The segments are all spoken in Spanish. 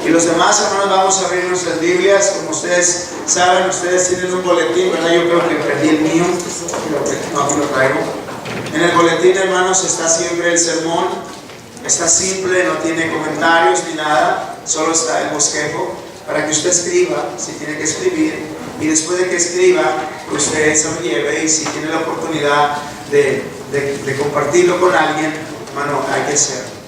Y los demás hermanos vamos a abrir nuestras Biblias. Como ustedes saben, ustedes tienen un boletín, ¿verdad? Yo creo que perdí el mío. No, aquí lo traigo. En el boletín, hermanos, está siempre el sermón. Está simple, no tiene comentarios ni nada. Solo está el bosquejo para que usted escriba, si tiene que escribir. Y después de que escriba, usted se lo lleve. Y si tiene la oportunidad de compartirlo con alguien, hermano, hay que hacerlo.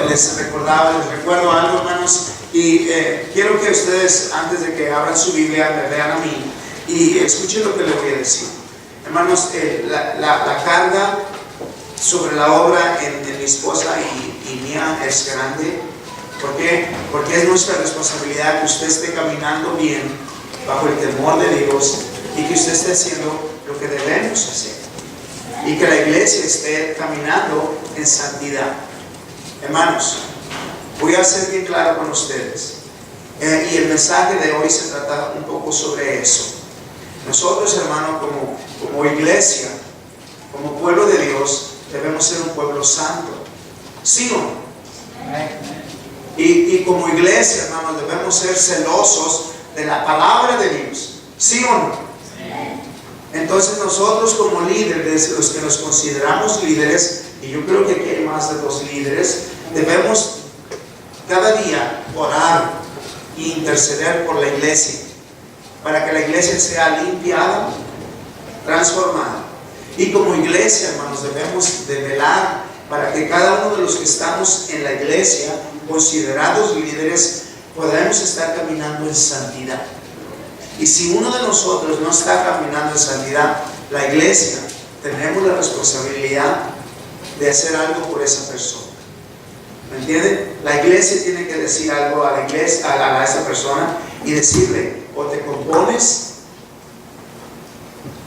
Les recuerdo algo, hermanos, y quiero que ustedes, antes de que abran su Biblia, me vean a mí y escuchen lo que les voy a decir. Hermanos, la carga sobre la obra en mi esposa y mía es grande. ¿Por qué? Porque es nuestra responsabilidad que usted esté caminando bien, bajo el temor de Dios, y que usted esté haciendo lo que debemos hacer, y que la iglesia esté caminando en santidad. Hermanos, voy a ser bien claro con ustedes, y el mensaje de hoy se trata un poco sobre eso. Nosotros, hermanos, como iglesia, como pueblo de Dios, debemos ser un pueblo santo, ¿sí o no? Y como iglesia, hermanos, debemos ser celosos de la palabra de Dios, ¿sí o no? Entonces nosotros como líderes, los que nos consideramos líderes, y yo creo que aquí hay más de 2 líderes, debemos cada día orar e interceder por la iglesia, para que la iglesia sea limpiada, transformada. Y como iglesia, hermanos, debemos de velar para que cada uno de los que estamos en la iglesia, considerados líderes, podamos estar caminando en santidad. Y si uno de nosotros no está caminando en santidad, la iglesia, tenemos la responsabilidad de hacer algo por esa persona. ¿Me entienden? La iglesia tiene que decir algo a la iglesia, a esa persona, y decirle: o te compones,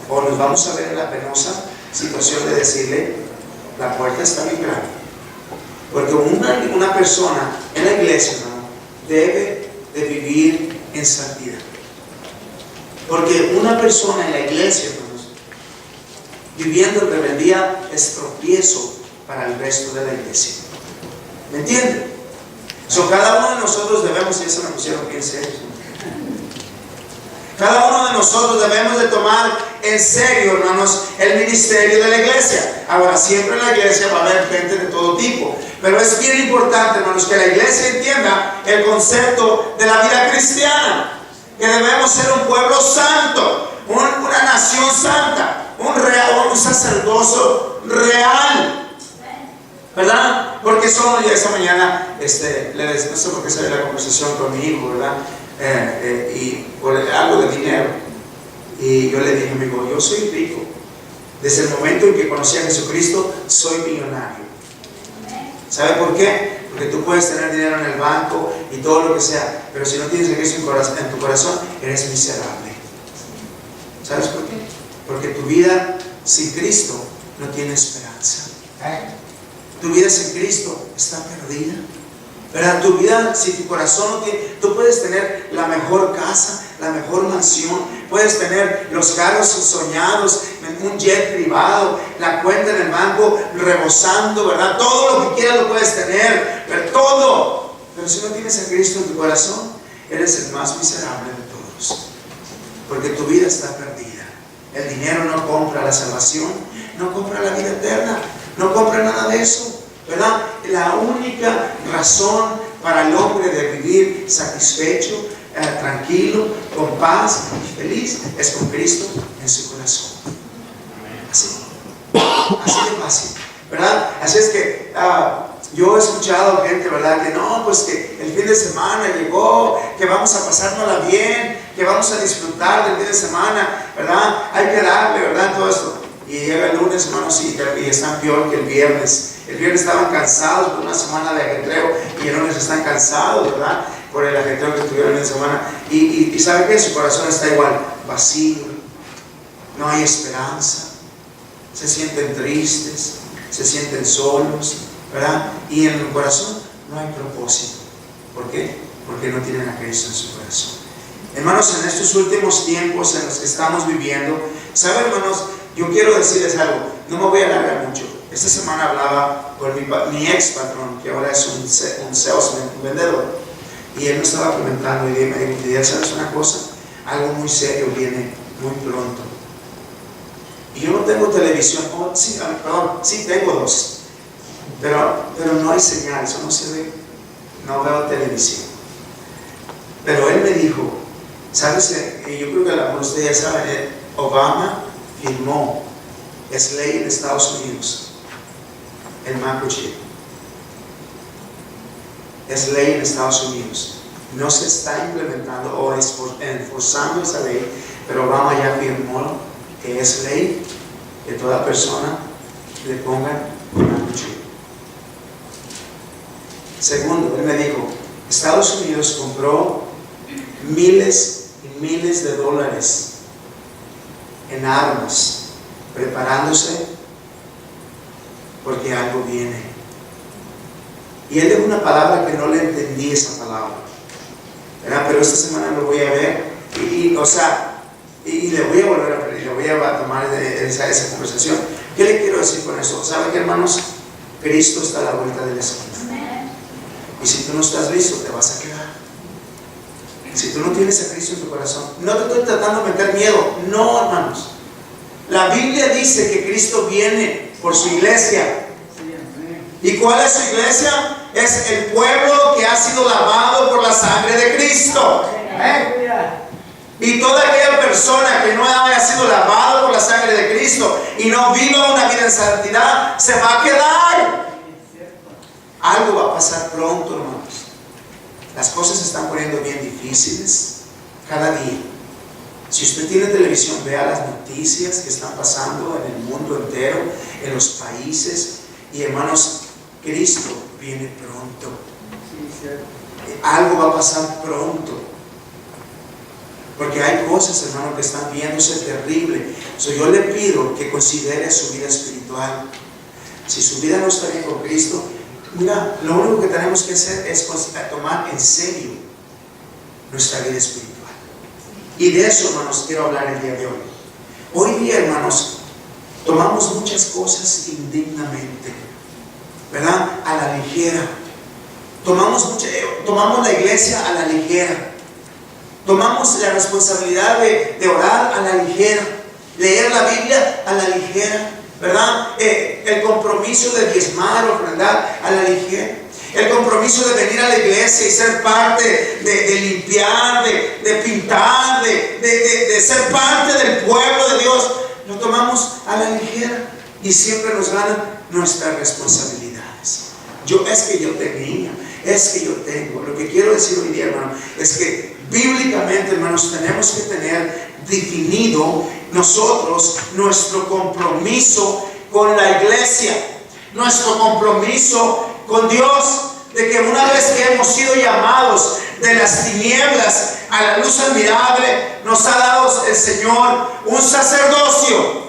o nos vamos a ver en la penosa situación de decirle: la puerta está bien grande. Porque una persona en la iglesia, ¿no?, debe de vivir en santidad. Porque una persona en la iglesia, hermanos, viviendo en rebeldía, es tropiezo para el resto de la iglesia. ¿Me entienden? Cada uno de nosotros debemos, y eso me pusieron bien serio, cada uno de nosotros debemos de tomar en serio, hermanos, el ministerio de la iglesia. Ahora, siempre en la iglesia va a haber gente de todo tipo, pero es bien importante, hermanos, que la iglesia entienda el concepto de la vida cristiana, que debemos ser un pueblo santo, una nación santa, un sacerdocio real, ¿verdad? Porque solo ya esta mañana, no sé por qué salió la conversación con mi hijo, ¿verdad? Y por algo de dinero, y yo le dije: amigo, yo soy rico. Desde el momento en que conocí a Jesucristo, soy millonario. ¿Sabe por qué? Porque tú puedes tener dinero en el banco y todo lo que sea, pero si no tienes a Cristo en tu corazón, eres miserable. ¿Sabes por qué? Porque tu vida sin Cristo no tiene esperanza. Tu vida sin Cristo está perdida, ¿verdad? Tu vida, si tu corazón no tiene, tú puedes tener la mejor casa, la mejor mansión, puedes tener los carros soñados, un jet privado, la cuenta en el banco rebosando, ¿verdad? Todo lo que quieras lo puedes tener, pero todo. Pero si no tienes a Cristo en tu corazón, eres el más miserable de todos, porque tu vida está perdida. El dinero no compra la salvación, no compra la vida eterna, no compra nada de eso, ¿verdad? La única razón para el hombre de vivir satisfecho, tranquilo, con paz y feliz, es con Cristo en su corazón. Así de fácil, ¿verdad? Así es que yo he escuchado gente, ¿verdad?, que no, pues que el fin de semana llegó, que vamos a pasárnosla bien, que vamos a disfrutar del fin de semana, ¿verdad? Hay que darle, ¿verdad?, todo esto. Y llega el lunes, hermanos, y están peor que el viernes. El viernes estaban cansados por una semana de ajetreo, y el lunes están cansados, ¿verdad?, por el ajetreo que tuvieron en la semana. Y ¿sabe qué? Su corazón está igual, vacío, no hay esperanza, se sienten tristes, se sienten solos, ¿verdad? Y en el corazón no hay propósito. ¿Por qué? Porque no tienen a Cristo en su corazón. Hermanos, en estos últimos tiempos en los que estamos viviendo, ¿saben, hermanos? Yo quiero decirles algo, no me voy a alargar mucho. Esta semana hablaba con mi ex patrón, que ahora es un salesman, un vendedor. Y él me estaba comentando y me dijo, ya sabes una cosa, algo muy serio viene muy pronto. Y yo no tengo televisión, sí, perdón, sí tengo dos, pero no hay señal, eso no se ve, no veo televisión. Pero él me dijo, ¿sabes? Yo creo que la usted ya sabe, Obama firmó, es ley en Estados Unidos, el microchip. Es ley en Estados Unidos. No se está implementando o enforzando esa ley, pero Obama ya firmó que es ley que toda persona le pongan un microchip. Segundo, él me dijo, Estados Unidos compró miles y miles de dólares en armas, preparándose porque algo viene. Y él dijo una palabra que no le entendí esa palabra, ¿verdad? Pero esta semana lo voy a ver y le voy a volver a pedir, le voy a tomar esa conversación. ¿Qué le quiero decir con eso? ¿Saben qué, hermanos? Cristo está a la vuelta de la esquina. Y si tú no estás listo, te vas a quedar. Si tú no tienes a Cristo en tu corazón, no te estoy tratando de meter miedo, no, hermanos. La Biblia dice que Cristo viene por su iglesia. ¿Y cuál es su iglesia? Es el pueblo que ha sido lavado por la sangre de Cristo. Y toda aquella persona que no haya sido lavado por la sangre de Cristo y no viva una vida en santidad, se va a quedar. Algo va a pasar pronto, hermanos. Las cosas se están poniendo bien difíciles cada día. Si usted tiene televisión, vea las noticias que están pasando en el mundo entero, en los países. Y hermanos, Cristo viene pronto. Algo va a pasar pronto. Porque hay cosas, hermano, que están viéndose terrible. Yo le pido que considere su vida espiritual. Si su vida no está bien con Cristo, mira, lo único que tenemos que hacer es tomar en serio nuestra vida espiritual. Y de eso, hermanos, quiero hablar el día de hoy. Hoy día, hermanos, tomamos muchas cosas indignamente, ¿verdad? A la ligera. Tomamos la iglesia a la ligera. Tomamos la responsabilidad de orar a la ligera, leer la Biblia a la ligera, ¿verdad? El compromiso de diezmar, ofrendar a la ligera. El compromiso de venir a la iglesia y ser parte de limpiar, de pintar, de ser parte del pueblo de Dios, lo tomamos a la ligera y siempre nos ganan nuestras responsabilidades. Es que yo tengo. Lo que quiero decir hoy día, hermano, es que bíblicamente, hermanos, tenemos que tener definido nosotros nuestro compromiso con la iglesia, nuestro compromiso con Dios, de que una vez que hemos sido llamados de las tinieblas a la luz admirable, nos ha dado el Señor un sacerdocio,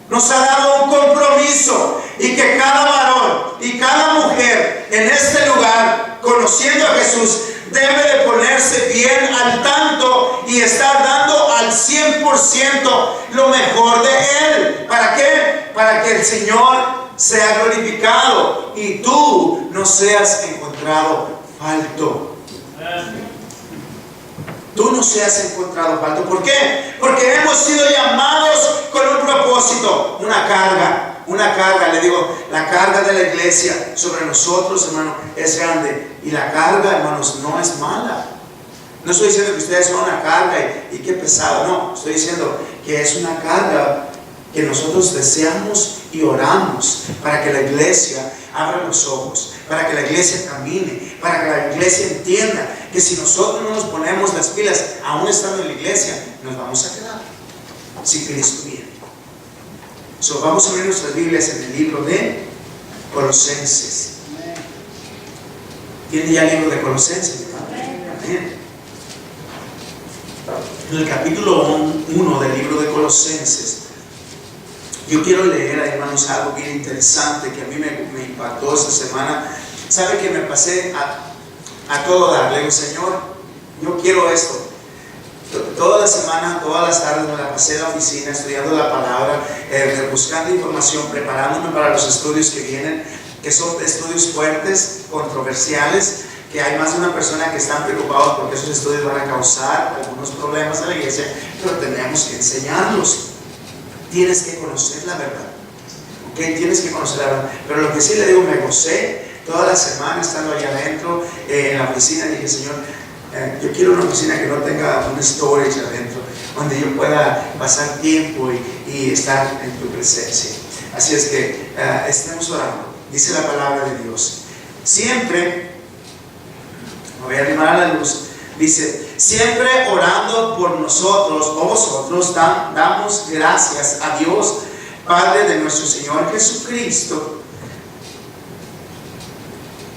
nos ha dado un compromiso, y que cada varón y cada mujer en este lugar, conociendo a Jesús, debe de ponerse bien al tanto y estar dando al 100% lo mejor de Él. ¿Para qué? Para que el Señor sea glorificado y tú no seas encontrado falto. Tú no seas encontrado falto. ¿Por qué? Porque hemos sido llamados con un propósito, una carga. Le digo, la carga de la iglesia sobre nosotros, hermano, es grande. Y la carga, hermanos, no es mala. No estoy diciendo que ustedes son una carga y qué pesado. No, estoy diciendo que es una carga que nosotros deseamos y oramos para que la iglesia abra los ojos, para que la iglesia camine, para que la iglesia entienda que si nosotros no nos ponemos las pilas, aún estando en la iglesia, nos vamos a quedar si Cristo viene. Vamos a abrir nuestras Biblias en el libro de Colosenses. ¿Tiene ya el libro de Colosenses? Amén. En el capítulo 1 del libro de Colosenses, yo quiero leer, hermanos, algo bien interesante que a mí me impactó esta semana. ¿Sabe que me pasé a todo dar? Le digo, Señor, yo quiero esto. Toda la semana, todas las tardes me la pasé en la oficina estudiando la palabra, buscando información, preparándome para los estudios que vienen, que son estudios fuertes, controversiales, que hay más de una persona que están preocupados porque esos estudios van a causar algunos problemas a la iglesia, pero tenemos que enseñarlos. Tienes que conocer la verdad, ¿ok? Tienes que conocer la verdad. Pero lo que sí le digo, me gocé toda la semana estando allá adentro, en la oficina. Dije, Señor, yo quiero una oficina que no tenga un storage adentro, donde yo pueda pasar tiempo y estar en tu presencia. Así es que estemos orando. Dice la palabra de Dios. Siempre, me voy a animar a la luz, dice, siempre orando por nosotros o vosotros, damos gracias a Dios, Padre de nuestro Señor Jesucristo,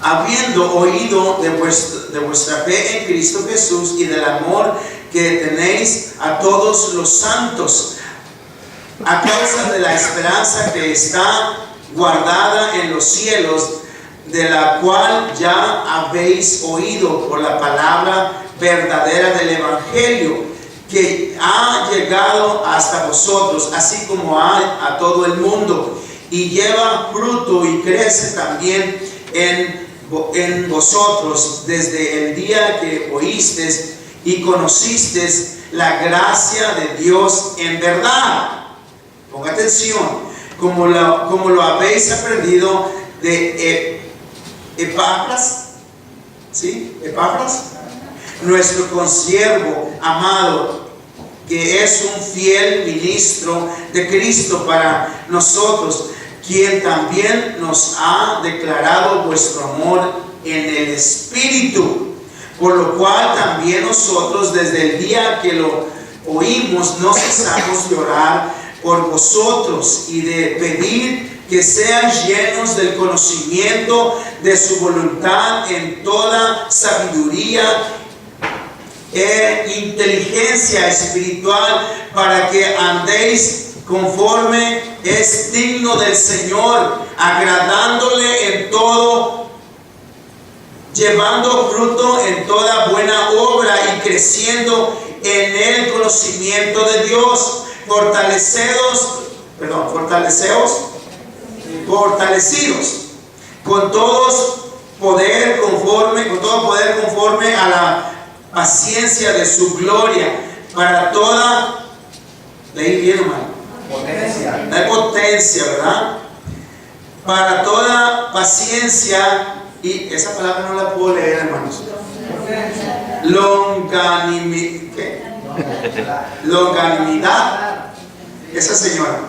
habiendo oído de vuestra fe en Cristo Jesús y del amor que tenéis a todos los santos, a causa de la esperanza que está guardada en los cielos, de la cual ya habéis oído por la palabra verdadera del Evangelio, que ha llegado hasta vosotros, así como a todo el mundo, y lleva fruto y crece también en vosotros desde el día que oísteis y conocisteis la gracia de Dios en verdad. Ponga atención, como lo habéis aprendido de Epafras, ¿sí? Epafras, nuestro consiervo amado, que es un fiel ministro de Cristo para nosotros, quien también nos ha declarado vuestro amor en el Espíritu, por lo cual también nosotros desde el día que lo oímos no cesamos de orar por vosotros y de pedir que sean llenos del conocimiento de su voluntad en toda sabiduría e inteligencia espiritual, para que andéis conforme es digno del Señor, agradándole en todo, llevando fruto en toda buena obra y creciendo en el conocimiento de Dios, fortalecidos con todo poder conforme a la paciencia de su gloria, para toda, leí bien o mal, potencia, ¿verdad? Para toda paciencia, y esa palabra no la puedo leer, hermanos. Longanimidad, esa señora.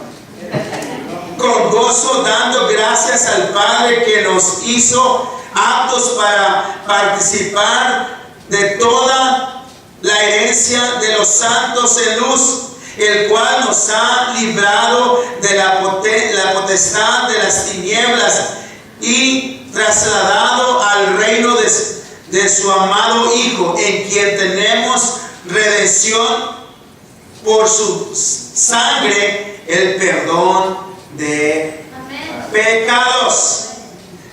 Con gozo dando gracias al Padre que nos hizo aptos para participar de toda la herencia de los santos en luz, el cual nos ha librado de la potestad de las tinieblas y trasladado al reino de su amado Hijo, en quien tenemos redención por su sangre, el perdón de pecados.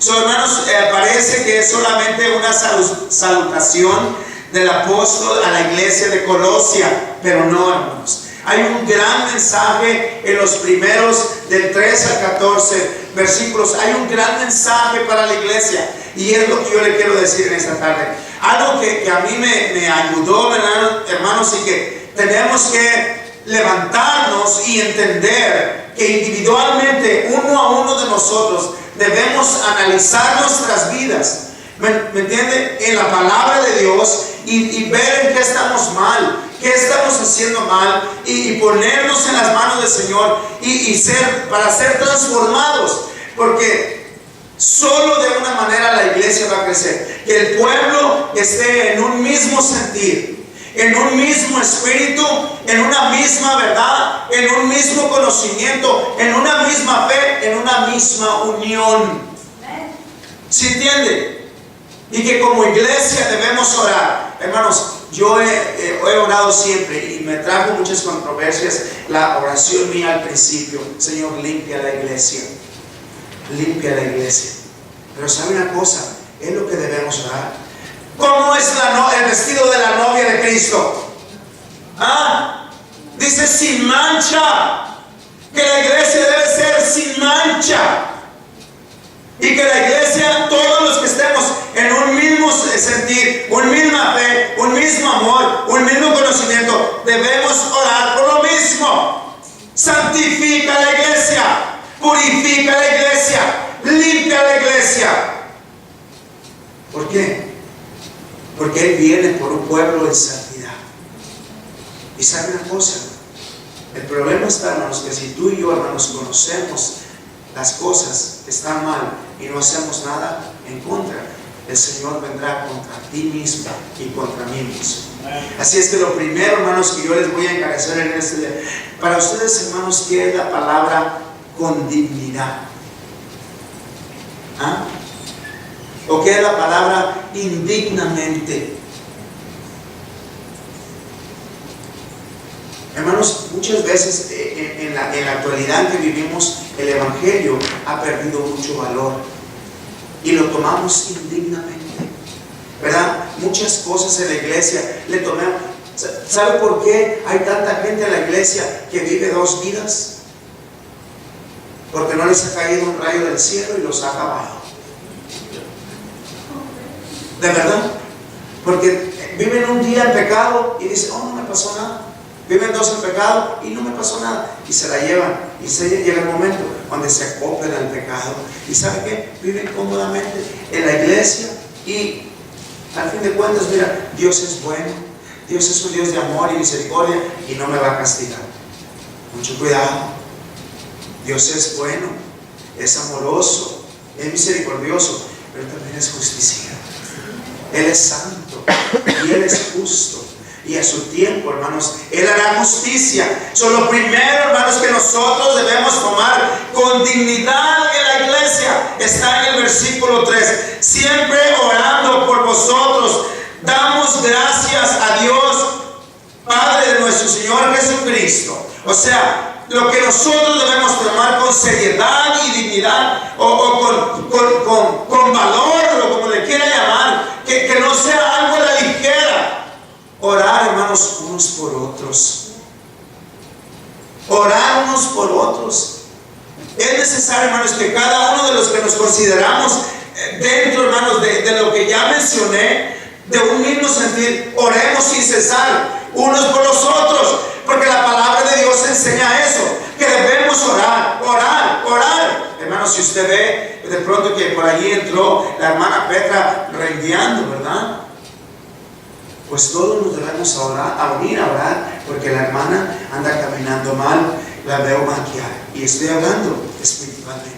Hermanos, parece que es solamente una salutación del apóstol a la iglesia de Colosia, pero no, hermanos. Hay un gran mensaje en los primeros del 3 al 14 versículos. Hay un gran mensaje para la iglesia, y es lo que yo le quiero decir en esta tarde. Algo que a mí me ayudó, hermanos, y que tenemos que levantarnos y entender que individualmente, uno a uno de nosotros, debemos analizar nuestras vidas, ¿me entiende? En la palabra de Dios, y ver en qué estamos mal, qué estamos haciendo mal, y ponernos en las manos del Señor para ser transformados, porque solo de una manera la iglesia va a crecer. Que el pueblo esté en un mismo sentir, en un mismo espíritu, en una misma verdad, en un mismo conocimiento, en una misma fe, en una misma unión. ¿Sí entiende? Y que como iglesia debemos orar. Hermanos, yo he orado siempre, y me trajo muchas controversias la oración mía al principio: Señor, limpia la iglesia, limpia la iglesia. Pero ¿sabe una cosa? Es lo que debemos orar. ¿Cómo es el vestido de la novia de Cristo? Dice sin mancha. Que la iglesia debe ser sin mancha. Y que la iglesia, todos los que estemos en un mismo sentir, una misma fe, un mismo amor, un mismo conocimiento. Debemos orar por lo mismo. Santifica la iglesia, purifica la iglesia, limpia la iglesia. ¿Por qué? Porque Él viene por un pueblo en santidad. Y sabe una cosa, el problema está, hermanos, que si tú y yo, hermanos, conocemos las cosas que están mal y no hacemos nada en contra, el Señor vendrá contra ti mismo y contra mí mismo. Así es que lo primero, hermanos, que yo les voy a encarecer en este día, para ustedes, hermanos, ¿qué es la palabra con dignidad? ¿Ah? ¿O qué es la palabra indignamente? Hermanos, muchas veces en la actualidad que vivimos, el Evangelio ha perdido mucho valor y lo tomamos indignamente, ¿verdad? Muchas cosas en la iglesia le tomamos. ¿Sabe por qué hay tanta gente en la iglesia que vive dos vidas? Porque no les ha caído un rayo del cielo y los ha acabado. ¿De verdad? Porque viven un día en pecado y dicen, oh, no me pasó nada. Viven dos en pecado y no me pasó nada. Y se la llevan. Y llega el momento donde se acoplan al pecado. ¿Y sabe qué? Viven cómodamente en la iglesia. Y al fin de cuentas, mira, Dios es bueno. Dios es un Dios de amor y misericordia y no me va a castigar. Mucho cuidado. Dios es bueno, es amoroso, es misericordioso, pero también es justiciero. Él es santo y Él es justo. Y a su tiempo, hermanos, Él hará justicia. Lo primero, hermanos, que nosotros debemos tomar con dignidad en la iglesia está en el versículo 3. Siempre orando por vosotros, damos gracias a Dios, Padre de nuestro Señor Jesucristo. O sea, lo que nosotros debemos tomar con seriedad y dignidad, o con valor, o como le quiera llamar, que no sea algo a la ligera. Orar, hermanos, unos por otros. Orar unos por otros. Es necesario, hermanos, que cada uno de los que nos consideramos dentro, hermanos, de lo que ya mencioné, de un mismo sentir, oremos sin cesar unos por los otros, porque la palabra de Dios enseña eso, que debemos orar, orar, orar. Hermanos, si usted ve de pronto que por allí entró la hermana Petra rengueando, ¿verdad? Pues todos nos debemos unir a orar, porque la hermana anda caminando mal, la veo maquiar, y estoy hablando espiritualmente.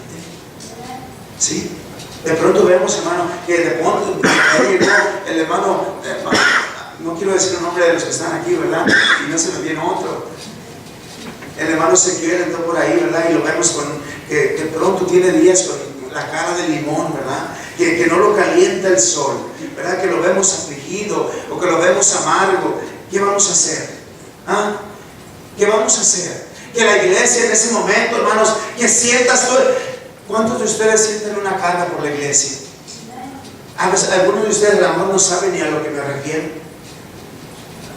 ¿Sí? De pronto vemos, hermano, que de pronto el hermano, no quiero decir el nombre de los que están aquí, ¿verdad? Y no se me viene otro. El hermano Ezequiel entró por ahí, ¿verdad? Y lo vemos que de pronto tiene días con la cara de limón, ¿verdad? Que no lo calienta el sol, ¿verdad? Que lo vemos afligido o que lo vemos amargo. ¿Qué vamos a hacer? ¿Ah? ¿Qué vamos a hacer? Que la iglesia en ese momento, hermanos, que sientas todo. ¿Cuántos de ustedes sienten una carga por la iglesia? A veces, algunos de ustedes, a lo mejor, no saben ni a lo que me refiero.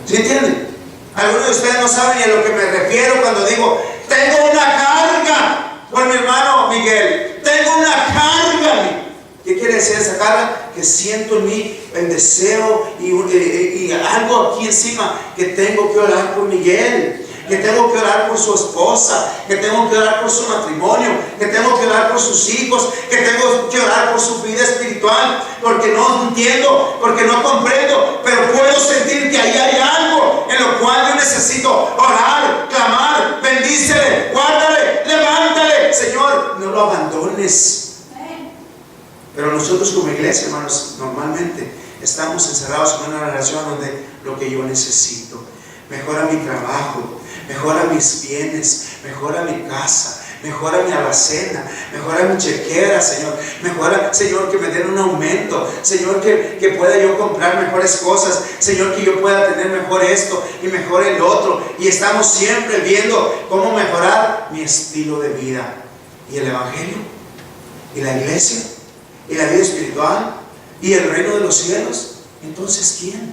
¿Sí entienden? Algunos de ustedes no saben ni a lo que me refiero cuando digo, tengo una carga por mi hermano Miguel. Tengo una carga. ¿Qué quiere decir esa carga? Que siento en mí el deseo y algo aquí encima, que tengo que orar por Miguel, que tengo que orar por su esposa, que tengo que orar por su matrimonio, que tengo que orar por sus hijos, que tengo que orar por su vida espiritual, porque no entiendo, porque no comprendo, pero puedo sentir que ahí hay algo en lo cual yo necesito orar, clamar, bendícele, guárdale, levántale. Señor, no lo abandones. Pero nosotros como iglesia, hermanos, normalmente estamos encerrados en una relación donde lo que yo necesito, mejora mi trabajo, mejora mis bienes, mejora mi casa, mejora mi alacena, mejora mi chequera, Señor, mejora, Señor, que me den un aumento, Señor, que pueda yo comprar mejores cosas, Señor, que yo pueda tener mejor esto y mejor el otro. Y estamos siempre viendo cómo mejorar mi estilo de vida. ¿Y el Evangelio? ¿Y la iglesia? ¿Y la vida espiritual? ¿Y el reino de los cielos? Entonces, ¿quién?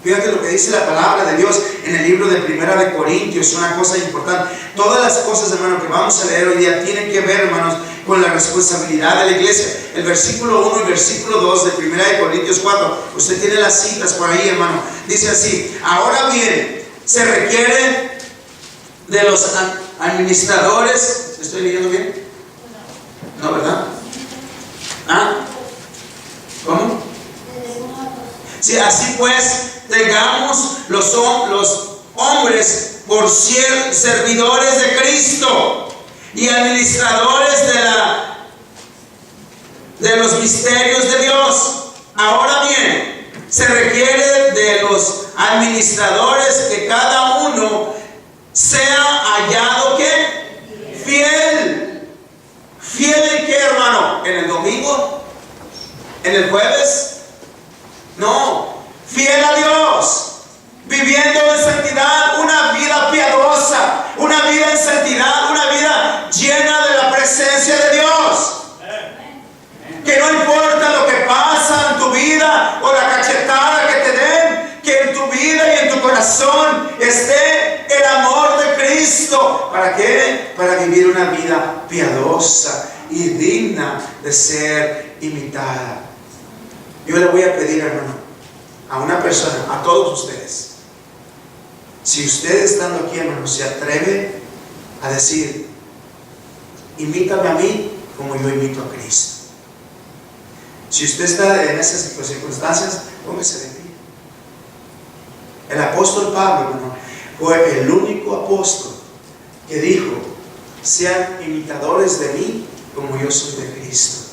Fíjate lo que dice la palabra de Dios en el libro de 1 Corintios, una cosa importante. Todas las cosas, hermano, que vamos a leer hoy día tienen que ver, hermanos, con la responsabilidad de la iglesia. el versículo 1 y versículo 2 de 1 Corintios 4. Usted tiene las citas por ahí, hermano. Dice así: ahora bien, se requiere de los administradores. ¿Estoy leyendo bien? No, ¿verdad? ¿Ah? ¿Cómo? Sí, así pues, tengamos los hombres por servidores de Cristo y administradores de los misterios de Dios. Ahora bien, se requiere de los administradores que cada uno sea hallado ¿qué? Fiel. ¿Fiel en qué, hermano? ¿En el domingo? ¿En el jueves? No, fiel a Dios, viviendo en santidad, una vida piadosa, una vida en santidad, una vida llena de la presencia de Dios. Que no importa lo que pasa en tu vida o la cachetada que te den, que en tu vida y en tu corazón esté el amor de Cristo. ¿Para qué? Para vivir una vida piadosa y digna de ser imitada. Yo le voy a pedir, hermano, a una persona, a todos ustedes, si usted estando aquí, hermano, se atreve a decir: imítame a mí como yo imito a Cristo. Si usted está en esas circunstancias, póngase de pie. El apóstol Pablo, hermano, fue el único apóstol que dijo: sean imitadores de mí como yo soy de Cristo.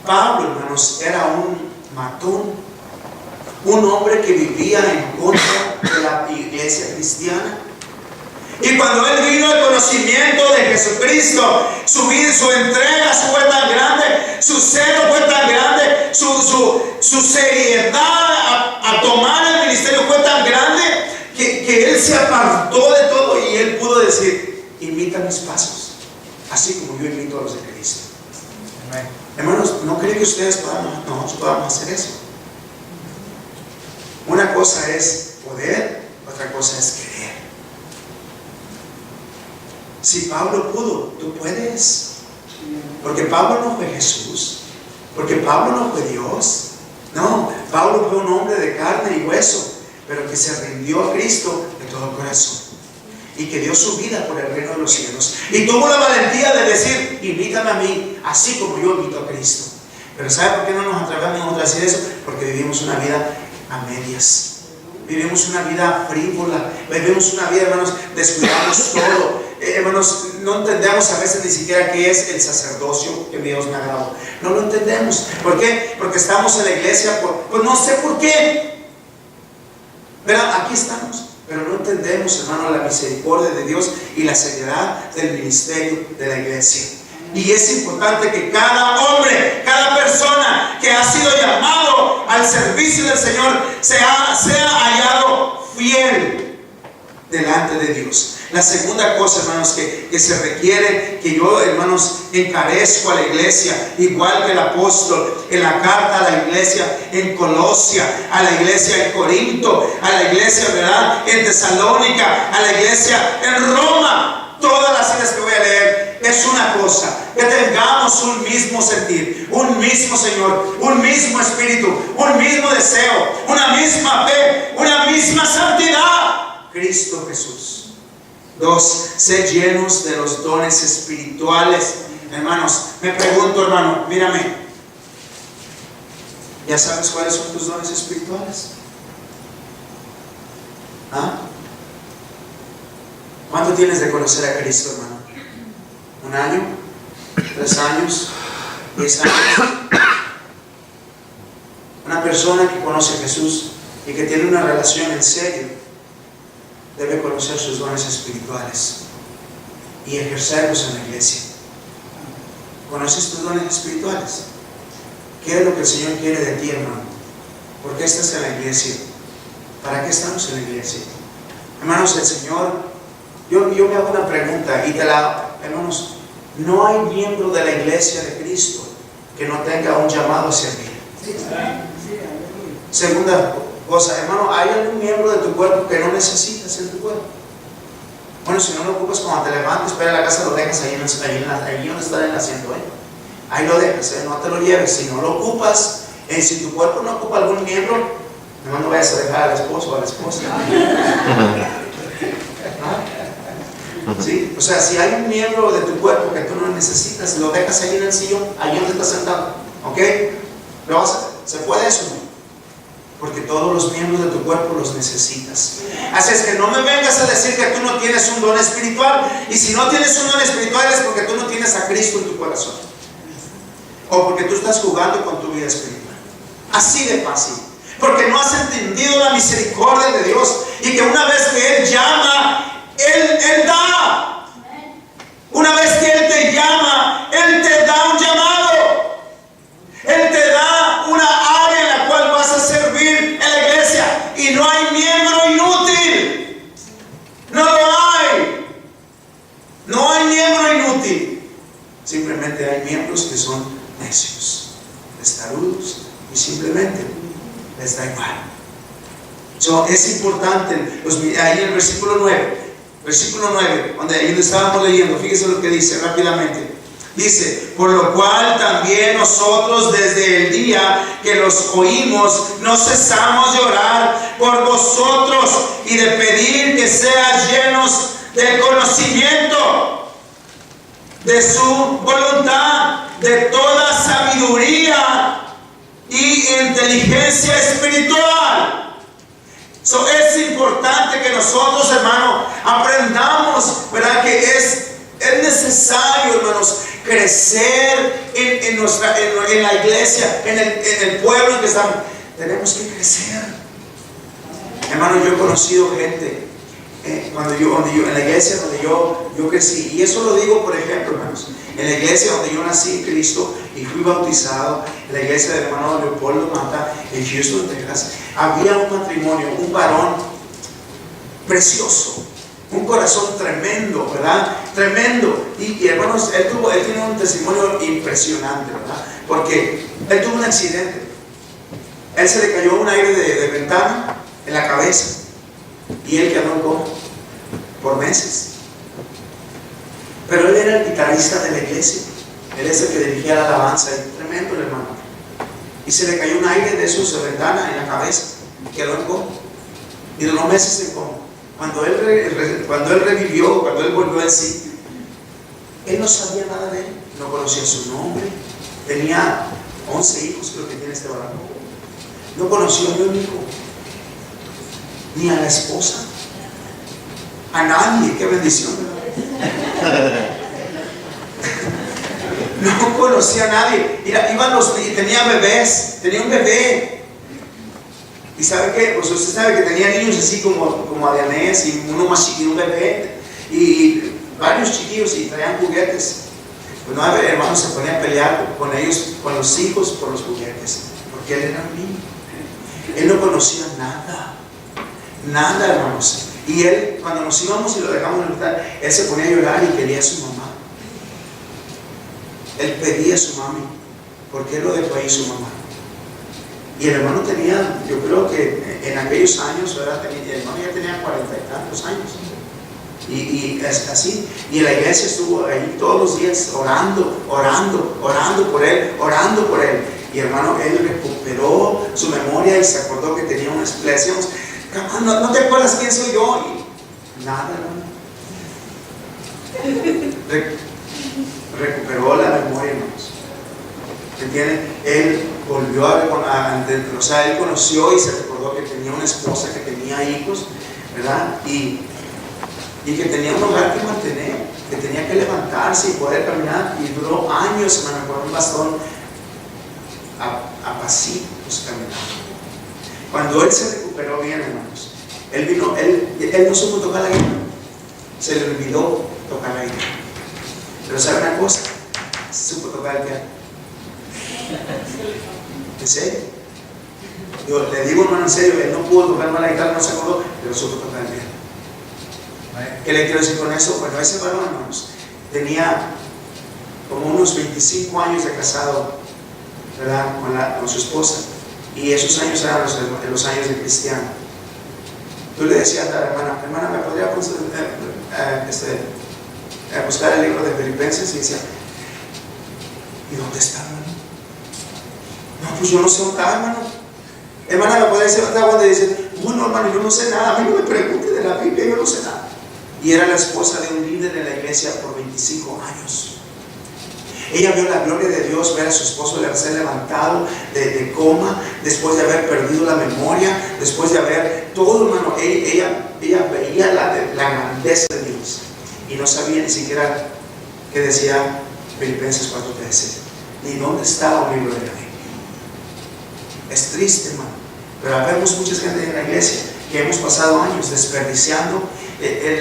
Pablo, hermanos, era un matón, un hombre que vivía en contra de la iglesia cristiana. Y cuando él vino al conocimiento de Jesucristo, su vida, su entrega fue tan grande, su celo fue tan grande, su seriedad a tomar el ministerio fue tan grande, que él se apartó de todo y él pudo decir: imita mis pasos, así como yo imito a los de Cristo. Amén. Hermanos, ¿no creen que ustedes podamos hacer eso? Una cosa es poder, otra cosa es querer. Si Pablo pudo, tú puedes. Porque Pablo no fue Jesús, porque Pablo no fue Dios. No, Pablo fue un hombre de carne y hueso, pero que se rindió a Cristo de todo corazón y que dio su vida por el reino de los cielos, y tuvo la valentía de decir: imítame a mí, así como yo imito a Cristo. Pero ¿sabe por qué no nos atrevemos a decir eso? Porque vivimos una vida a medias. Vivimos una vida frívola, vivimos una vida, hermanos, descuidamos todo. Hermanos, no entendemos a veces ni siquiera qué es el sacerdocio que Dios me ha dado. No lo entendemos. ¿Por qué? Porque estamos en la iglesia, pues no sé por qué. ¿Verdad? Aquí estamos, pero no entendemos, hermano, la misericordia de Dios y la seriedad del ministerio de la iglesia. Y es importante que cada hombre, cada persona que ha sido llamado al servicio del Señor sea hallado fiel delante de Dios. La segunda cosa, hermanos, que se requiere, que yo, hermanos, encarezco a la iglesia, igual que el apóstol, en la carta a la iglesia en Colosia, a la iglesia en Corinto, a la iglesia, ¿verdad?, en Tesalónica, a la iglesia en Roma. Todas las citas que voy a leer es una cosa: que tengamos un mismo sentir, un mismo Señor, un mismo espíritu, un mismo deseo, una misma fe, una misma santidad. Cristo Jesús. 2, ser llenos de los dones espirituales. Hermanos, me pregunto, hermano, mírame, ¿ya sabes cuáles son tus dones espirituales? ¿Ah? ¿Cuánto tienes de conocer a Cristo, hermano? ¿1 año? 3 años? 10 años? Una persona que conoce a Jesús y que tiene una relación en serio debe conocer sus dones espirituales y ejercerlos en la iglesia. ¿Conoces tus dones espirituales? ¿Qué es lo que el Señor quiere de ti, hermano? ¿Por qué estás en la iglesia? ¿Para qué estamos en la iglesia? Hermanos, el Señor, yo me hago una pregunta y hermanos, no hay miembro de la iglesia de Cristo que no tenga un llamado a servir. Segunda cosa, hermano, ¿hay algún miembro de tu cuerpo que no necesitas en tu cuerpo? Bueno, si no lo ocupas cuando te levantes, espera a la casa, lo dejas ahí donde está el asiento, ahí lo dejas, no te lo lleves. Si no lo ocupas, si tu cuerpo no ocupa algún miembro, no vayas a dejar al esposo o a la esposa. ¿Sí? O sea, si hay un miembro de tu cuerpo que tú no necesitas, lo dejas ahí en el sillón, ahí donde estás sentado. ¿Ok? ¿Lo vas a hacer? ¿Se puede eso? Porque todos los miembros de tu cuerpo los necesitas. Así es que no me vengas a decir que tú no tienes un don espiritual. Y si no tienes un don espiritual es porque tú no tienes a Cristo en tu corazón, o porque tú estás jugando con tu vida espiritual. Así de fácil. Porque no has entendido la misericordia de Dios, y que una vez que Él llama, Él da. Una vez que Él te llama, Él te da un llamado. Él te da una área en la cual vas a servir en la iglesia. Y no hay miembro inútil. No lo hay. No hay miembro inútil. Simplemente hay miembros que son necios, testarudos, y simplemente les da igual. Es importante, ahí en el versículo 9, donde ahí estábamos leyendo, fíjese lo que dice rápidamente. Dice: por lo cual también nosotros desde el día que los oímos no cesamos de orar por vosotros y de pedir que sean llenos del conocimiento de su voluntad, de toda sabiduría y inteligencia espiritual. Es importante que nosotros, hermano, aprendamos, ¿verdad? Que es necesario, hermanos, crecer en la iglesia, en el pueblo en que estamos. Tenemos que crecer. Hermano, yo he conocido gente en la iglesia donde yo crecí, y eso lo digo, por ejemplo, hermanos, en la iglesia donde yo nací en Cristo y fui bautizado, en la iglesia del hermano Leopoldo Mata en Houston, Texas, había un matrimonio, un varón precioso, un corazón tremendo, ¿verdad? Tremendo. Y hermanos, él tiene un testimonio impresionante, ¿verdad? Porque él tuvo un accidente. Él se le cayó un aire de ventana en la cabeza, y él quedó en coma por meses. Pero él era el guitarrista de la iglesia. Él es el que dirigía la alabanza. Tremendo el hermano. Y se le cayó un aire de esos de ventana en la cabeza, quedó en coma, y duró meses en coma. Cuando él revivió, cuando él volvió en sí, él no sabía nada de él, no conocía su nombre. Tenía 11 hijos, creo que tiene este varón. No conoció ni un hijo, ni a la esposa, a nadie. Qué bendición, ¿verdad? No conocía a nadie. Y tenía bebés, tenía un bebé. ¿Y sabe qué? Pues usted sabe que tenía niños así como Adianés, y uno más chiquito, un bebé, y varios chiquillos, y traían juguetes. Pues no, hermanos, se ponía a pelear con ellos, con los hijos, por los juguetes, porque él era un niño. Él no conocía nada, hermanos. Y él, cuando nos íbamos y lo dejamos en el altar, él se ponía a llorar y quería a su mamá. Él pedía a su mami, porque él lo dejó ahí su mamá. Y el hermano tenía, yo creo que en aquellos años, ¿verdad? El hermano ya tenía 40 y tantos años. Y así. Y en la iglesia estuvo ahí todos los días orando por él. Y hermano, él recuperó su memoria y se acordó que tenía una. Le decíamos: ¿no te acuerdas quién soy yo? Y nada, hermano. Recuperó la memoria, hermanos. ¿Entienden? Él volvió o sea, él conoció y se recordó que tenía una esposa, que tenía hijos, ¿verdad? Y que tenía un hogar que mantener, que tenía que levantarse y poder caminar. Y duró años, hermano, con un bastón a pasitos caminando. Cuando él se recuperó bien, hermanos, él no supo tocar la guitarra, se le olvidó tocar la guitarra. Pero ¿sabe una cosa? Supo tocar el piano. ¿En serio? Yo le digo, hermano, en serio, él no pudo tocar más la guitarra, no se acordó, pero supo tocar el piano. ¿Qué le quiero decir con eso? Bueno, ese varón, hermanos, tenía como unos 25 años de casado, ¿verdad? Con su esposa, y esos años eran los años de cristiano. Tú le decías a la hermana, ¿me podría buscar el libro de Filipenses? Y decía, ¿Y dónde está, hermano? No, pues yo no sé dónde está, hermano. Hermana, ¿me puede decir dónde está? Cuando dice, bueno, hermano, yo no sé nada. A mí no me pregunte de la Biblia, yo no sé nada. Y era la esposa de un líder de la iglesia por 25 años. Ella vio la gloria de Dios, ver a su esposo ser levantado de coma, después de haber perdido la memoria, después de haber todo, hermano. Ella veía la grandeza de Dios y no sabía ni siquiera qué decía Filipenses 4:13, ni dónde estaba un libro de la Biblia. Es triste, hermano, pero vemos mucha gente en la iglesia que hemos pasado años desperdiciando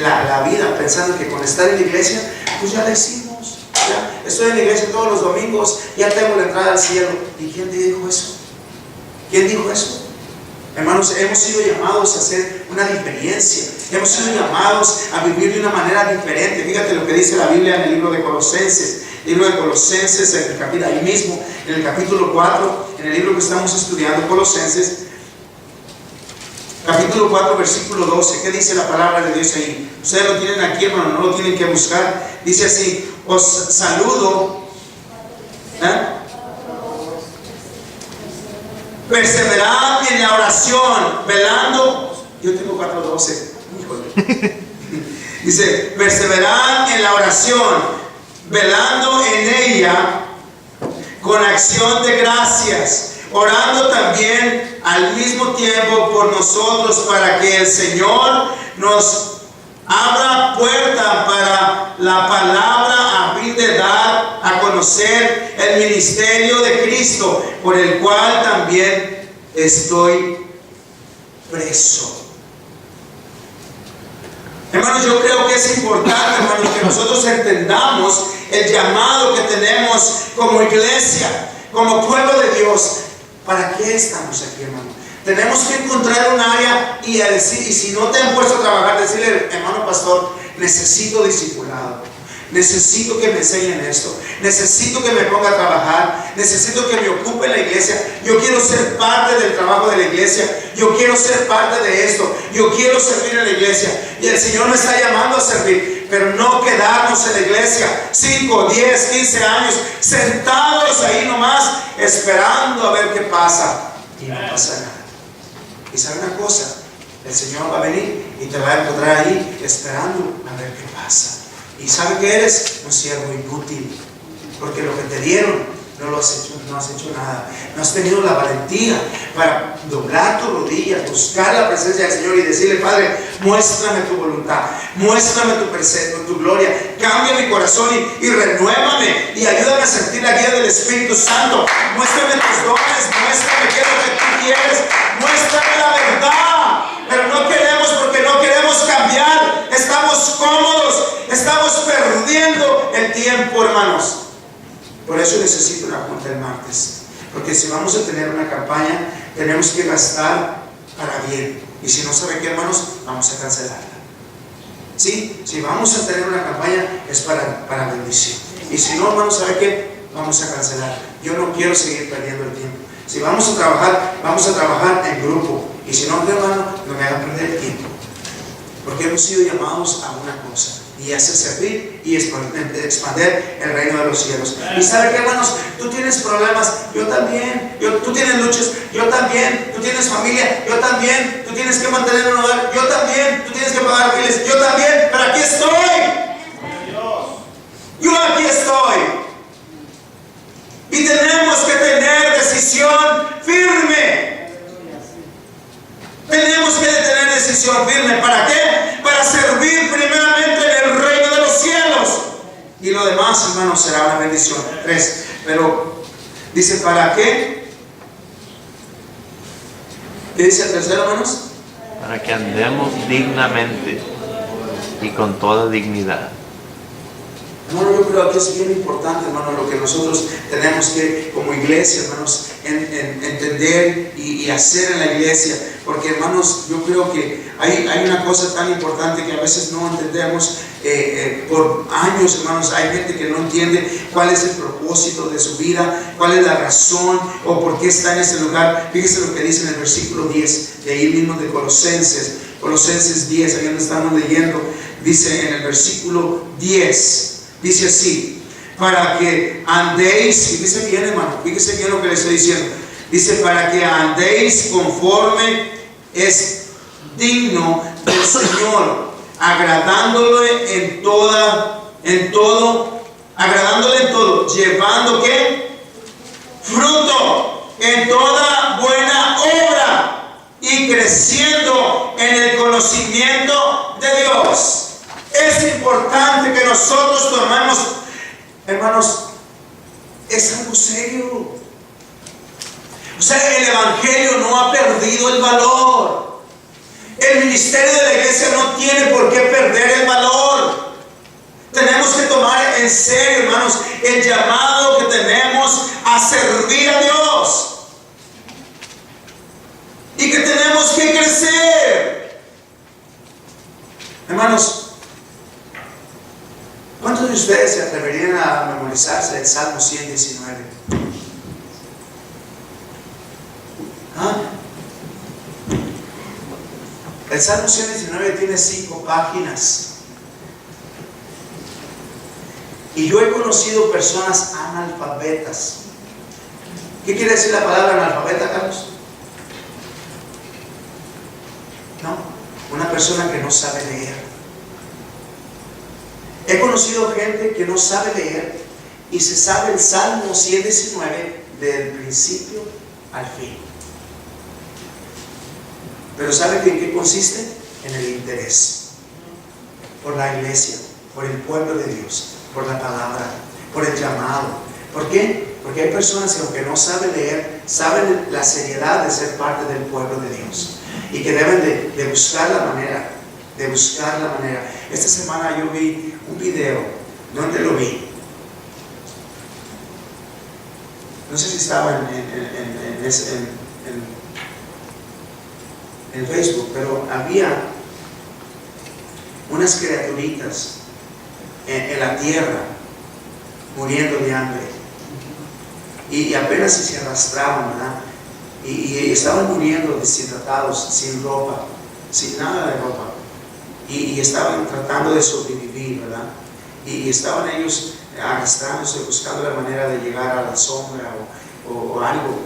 la vida, pensando que con estar en la iglesia, pues ya la hicimos. Ya estoy en la iglesia todos los domingos, ya tengo la entrada al cielo. ¿Y quién te dijo eso? ¿Quién dijo eso? Hermanos, hemos sido llamados a hacer una diferencia. Hemos sido llamados a vivir de una manera diferente. Fíjate lo que dice la Biblia en el libro de Colosenses. El libro de Colosenses, ahí mismo, en el capítulo 4, en el libro que estamos estudiando, Colosenses, capítulo 4, versículo 12. ¿Qué dice la palabra de Dios ahí? Ustedes lo tienen aquí, hermano, no lo tienen que buscar. Dice así: os saludo, perseverad en la oración, velando. Yo tengo 4:12. Dice: perseverad en la oración, velando en ella con acción de gracias, orando también al mismo tiempo por nosotros, para que el Señor nos abra puerta para la palabra, a fin de dar a conocer el ministerio de Cristo, por el cual también estoy preso. Hermanos, yo creo que es importante, hermanos, que nosotros entendamos el llamado que tenemos como iglesia, como pueblo de Dios. ¿Para qué estamos aquí, hermano? Tenemos que encontrar un área y a decir, y si no te han puesto a trabajar, decirle: hermano pastor, necesito discipulado, necesito que me enseñen esto, necesito que me ponga a trabajar, necesito que me ocupe la iglesia, yo quiero ser parte del trabajo de la iglesia, yo quiero ser parte de esto, yo quiero servir en la iglesia. Y el Señor me está llamando a servir, pero no quedarnos en la iglesia 5, 10, 15 años sentados ahí nomás esperando a ver qué pasa, y no pasa nada. Y sabe una cosa, el Señor va a venir y te va a encontrar ahí esperando a ver qué pasa. Y sabe que eres un siervo inútil, porque lo que te dieron no lo has hecho, no has hecho nada. No has tenido la valentía para doblar tu rodilla, buscar la presencia del Señor y decirle: Padre, muéstrame tu voluntad, muéstrame tu presencia, tu gloria, cambia mi corazón y renuévame y ayúdame a sentir la guía del Espíritu Santo. Muéstrame tus dones, muéstrame qué es lo que tú quieres, muéstrame la verdad. Pero no queremos, porque no queremos cambiar, estamos cómodos, estamos perdiendo el tiempo, hermanos. Por eso necesito una junta el martes, porque si vamos a tener una campaña, tenemos que gastar para bien. Y si no, ¿sabe qué, hermanos? Vamos a cancelarla. ¿Sí? Si vamos a tener una campaña, es para bendición. Y si no, hermanos, ¿sabe qué? Vamos a cancelar. Yo no quiero seguir perdiendo el tiempo. Si vamos a trabajar en grupo. Y si no, hermano, no me hagan perder el tiempo. Porque hemos sido llamados a una cosa, y es servir y expandir el reino de los cielos. Y sabe que, hermanos, tú tienes problemas, yo también. Tú tienes luchas, yo también. Tú tienes familia, yo también. Tú tienes que mantener un hogar, yo también. Tú tienes que pagar biles, yo también. Pero aquí estoy. Yo aquí estoy. Y tenemos que tener decisión firme. Tenemos que tener decisión firme. ¿Para qué? Para servir primeramente en el reino de los cielos. Y lo demás, hermanos, será una bendición. 3. Pero dice: ¿para qué? ¿Qué dice el tercero, hermanos? Para que andemos dignamente y con toda dignidad. Hermano, yo creo que es bien importante, hermano, lo que nosotros tenemos que, como iglesia, hermanos, entender y hacer en la iglesia. Porque, hermanos, yo creo que hay una cosa tan importante que a veces no entendemos. Por años, hermanos, hay gente que no entiende cuál es el propósito de su vida, cuál es la razón o por qué está en ese lugar. Fíjese lo que dice en el versículo 10 de ahí mismo de Colosenses 10, ahí donde estamos leyendo. Dice en el versículo 10, dice así: para que andéis, fíjese bien hermano, fíjese bien lo que le estoy diciendo. Dice, para que andéis conforme es digno del Señor, agradándole en todo, llevando ¿qué? Fruto en toda buena obra y creciendo en el conocimiento de Dios. Es importante que nosotros tomemos, hermanos, es algo serio. O sea, el evangelio no ha perdido el valor. El ministerio de la iglesia no tiene por qué perder el valor. Tenemos que tomar en serio, hermanos, el llamado que tenemos a servir a Dios. Y que tenemos que crecer. Hermanos, ¿cuántos de ustedes se atreverían a memorizarse el Salmo 119? ¿Ah? El Salmo 119 tiene 5 páginas. Y yo he conocido personas analfabetas. ¿Qué quiere decir la palabra analfabeta, Carlos? No, una persona que no sabe leer. He conocido gente que no sabe leer y se sabe el Salmo 119 del principio al fin. Pero ¿sabe en qué consiste? En el interés por la iglesia, por el pueblo de Dios, por la palabra, por el llamado. ¿Por qué? Porque hay personas que aunque no saben leer, saben la seriedad de ser parte del pueblo de Dios y que deben de buscar la manera, Esta semana yo vi un video. ¿Dónde lo vi? No sé si estaba en Facebook, pero había unas criaturitas en la tierra muriendo de hambre y apenas si se arrastraban, ¿verdad? Y estaban muriendo deshidratados, sin ropa, sin nada de ropa, y estaban tratando de sobrevivir, ¿verdad? Y estaban ellos arrastrándose, buscando la manera de llegar a la sombra o algo,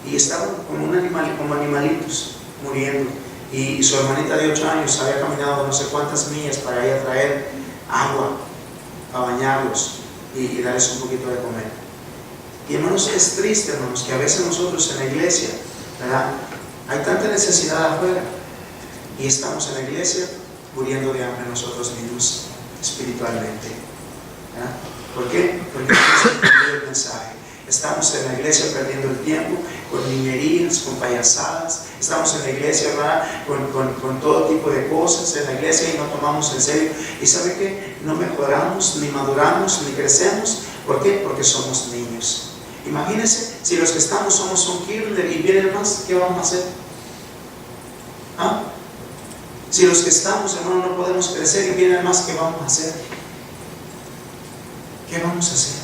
y estaban como animalitos muriendo. Y su hermanita de 8 años había caminado no sé cuántas millas para ir a traer agua para bañarlos y darles un poquito de comer. Y hermanos, es triste, hermanos, que a veces nosotros en la iglesia, ¿verdad?, hay tanta necesidad afuera y estamos en la iglesia muriendo de hambre nosotros mismos espiritualmente, ¿verdad? ¿Por qué? Porque no hemos entendido el mensaje. Estamos en la iglesia perdiendo el tiempo con niñerías, con payasadas. Estamos en la iglesia, ¿verdad?, con todo tipo de cosas en la iglesia y no tomamos en serio. ¿Y sabe qué? No mejoramos, ni maduramos, ni crecemos. ¿Por qué? Porque somos niños. Imagínense, si los que estamos somos un kinder y vienen más, ¿qué vamos a hacer? ¿Ah? Si los que estamos, hermano, no podemos crecer y vienen más, ¿qué vamos a hacer? ¿Qué vamos a hacer?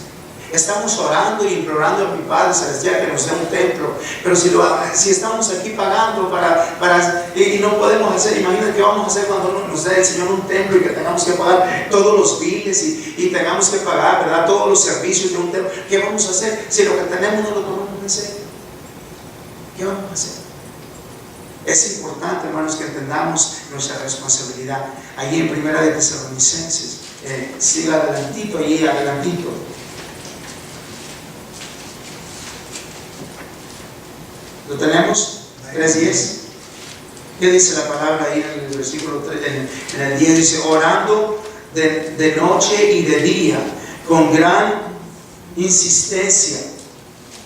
Estamos orando y implorando a mi Padre Celestial que nos dé un templo, pero si estamos aquí pagando y no podemos hacer, imagínate qué vamos a hacer cuando nos dé el Señor un templo y que tengamos que pagar todos los biles y tengamos que pagar, ¿verdad?, todos los servicios de un templo. ¿Qué vamos a hacer si lo que tenemos no lo tomamos en serio? ¿Qué vamos a hacer? Es importante, hermanos, que entendamos nuestra responsabilidad. Allí en Primera de Tesalonicenses, siga adelantito, allí adelantito. ¿Lo tenemos? 3:10. ¿Qué dice la palabra ahí en el versículo 3? En el 10 dice, orando de noche y de día, con gran insistencia,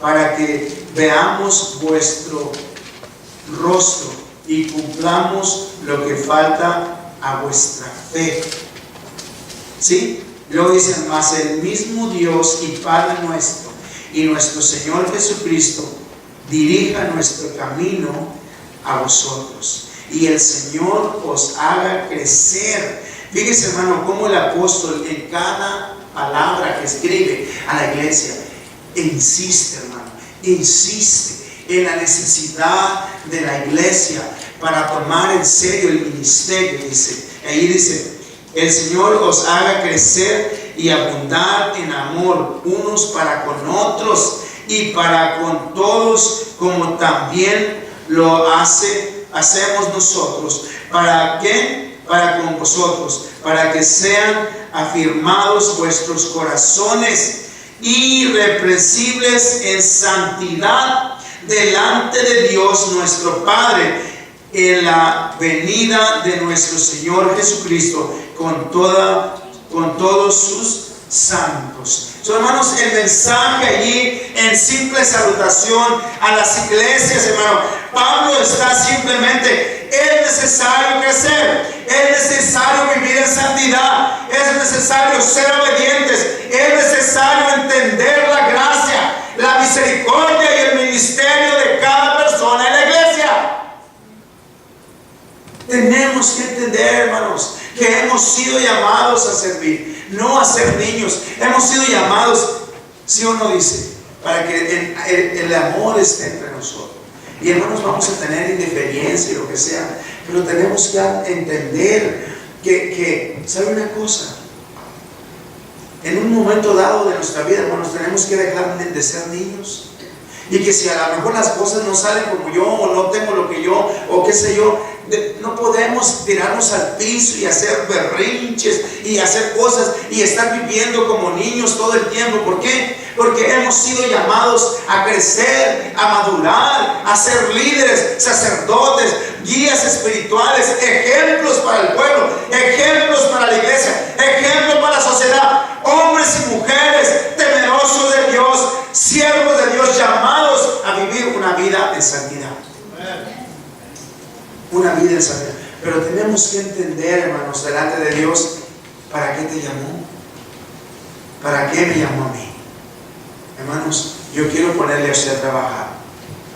para que veamos vuestro rostro y cumplamos lo que falta a vuestra fe. ¿Sí? Luego dicen, mas el mismo Dios y Padre nuestro y nuestro Señor Jesucristo dirija nuestro camino a vosotros y el Señor os haga crecer. Fíjese, hermano, cómo el apóstol en cada palabra que escribe a la iglesia insiste, hermano, insiste en la necesidad de la iglesia para tomar en serio el ministerio. Dice, ahí dice, el Señor os haga crecer y abundar en amor unos para con otros y para con todos, como también lo hacemos nosotros. ¿Para qué? Para con vosotros, para que sean afirmados vuestros corazones, irreprensibles en santidad delante de Dios nuestro Padre, en la venida de nuestro Señor Jesucristo con todos sus santos. Hermanos, el mensaje allí en simple salutación a las iglesias, hermano, Pablo está simplemente: es necesario crecer, es necesario vivir en santidad, es necesario ser obedientes, es necesario entender la gracia, la misericordia y el ministerio de cada persona en la iglesia. Tenemos que entender, hermanos, que hemos sido llamados a servir, no a ser niños. Hemos sido llamados, ¿sí o no dice? Para que el amor esté entre nosotros. Y hermanos, vamos a tener indiferencia y lo que sea, pero tenemos que entender que ¿sabe una cosa? En un momento dado de nuestra vida, hermanos, tenemos que dejar de ser niños. Y que si a lo mejor las cosas no salen como yo, o no tengo lo que yo, o qué sé yo, no podemos tirarnos al piso y hacer berrinches y hacer cosas y estar viviendo como niños todo el tiempo. ¿Por qué? Porque hemos sido llamados a crecer, a madurar, a ser líderes, sacerdotes, guías espirituales, ejemplos para el pueblo, ejemplos para la iglesia, ejemplos para la sociedad, hombres y mujeres temerosos de Dios, siervos de Dios, llamados a vivir una vida en santidad. Una vida en santidad. Pero tenemos que entender, hermanos, delante de Dios, ¿para qué te llamó? ¿Para qué me llamó a mí? Hermanos, yo quiero ponerle a usted a trabajar.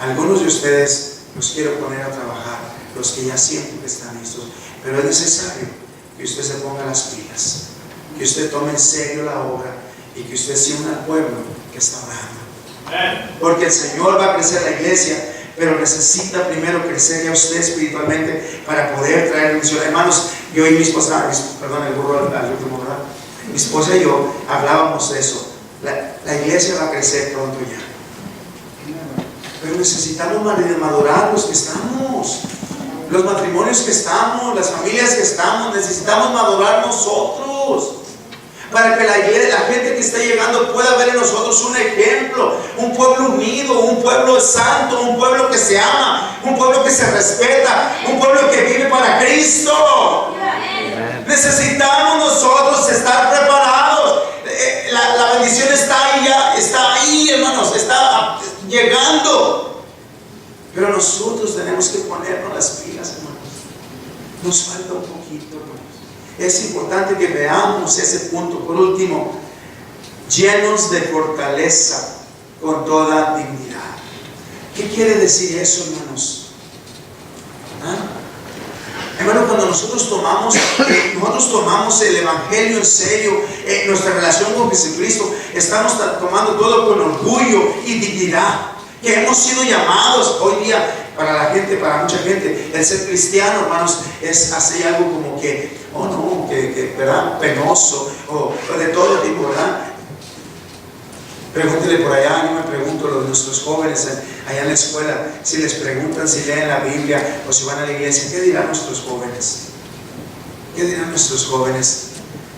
Algunos de ustedes los quiero poner a trabajar, los que ya sienten que están listos. Pero es necesario que usted se ponga las pilas, que usted tome en serio la obra y que usted sea un pueblo que está orando. Porque el Señor va a crecer la iglesia, pero necesita primero crecer ya usted espiritualmente para poder traer bendición. Hermanos, yo y mi esposa, perdón, el burro al último, ¿verdad? Mi esposa y yo hablábamos de eso. La iglesia va a crecer pronto ya, pero necesitamos madurar los que estamos, los matrimonios que estamos, las familias que estamos. Necesitamos madurar nosotros para que la gente que está llegando pueda ver en nosotros un ejemplo, un pueblo unido, un pueblo santo, un pueblo que se ama, un pueblo que se respeta, un pueblo que vive para Cristo. Necesitamos nosotros estar preparados. La bendición está ahí, está ahí, hermanos, está llegando. Pero nosotros tenemos que ponernos las pilas, hermanos. Nos falta un poquito, hermanos. Es importante que veamos ese punto. Por último, llenos de fortaleza con toda dignidad. ¿Qué quiere decir eso, hermanos? Hermano, cuando nosotros tomamos el Evangelio en serio, nuestra relación con Jesucristo, estamos tomando todo con orgullo y dignidad. Que hemos sido llamados hoy día, para la gente, para mucha gente, el ser cristiano, hermanos, es hacer algo como que, ¿verdad? Penoso, o de todo tipo, ¿verdad? Pregúntele por allá, yo me pregunto, los de nuestros jóvenes allá en la escuela, si les preguntan si leen la Biblia o si van a la iglesia, ¿qué dirán nuestros jóvenes? ¿Qué dirán nuestros jóvenes?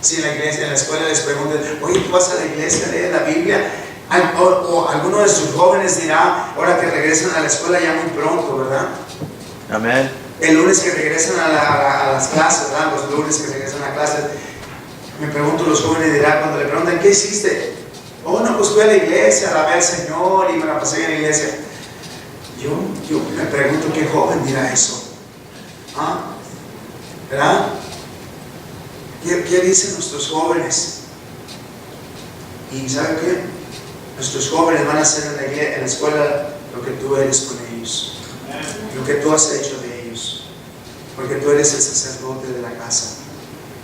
Si en la iglesia, en la escuela les preguntan, oye, ¿tú vas a la iglesia, lees la Biblia? O alguno de sus jóvenes dirá, ahora que regresan a la escuela ya muy pronto, ¿verdad? Amén. El lunes que regresan a las clases, ¿verdad? Los lunes que regresan a clases, me pregunto, los jóvenes dirán, cuando le preguntan, ¿qué hiciste? Oh, no, pues fui a la iglesia, alabé al Señor y me la pasé en la iglesia. Yo me pregunto, ¿qué joven dirá eso? ¿Verdad? ¿Qué dicen nuestros jóvenes? ¿Y saben qué? Nuestros jóvenes van a hacer en la escuela lo que tú eres con ellos, lo que tú has hecho de ellos, porque tú eres el sacerdote de la casa.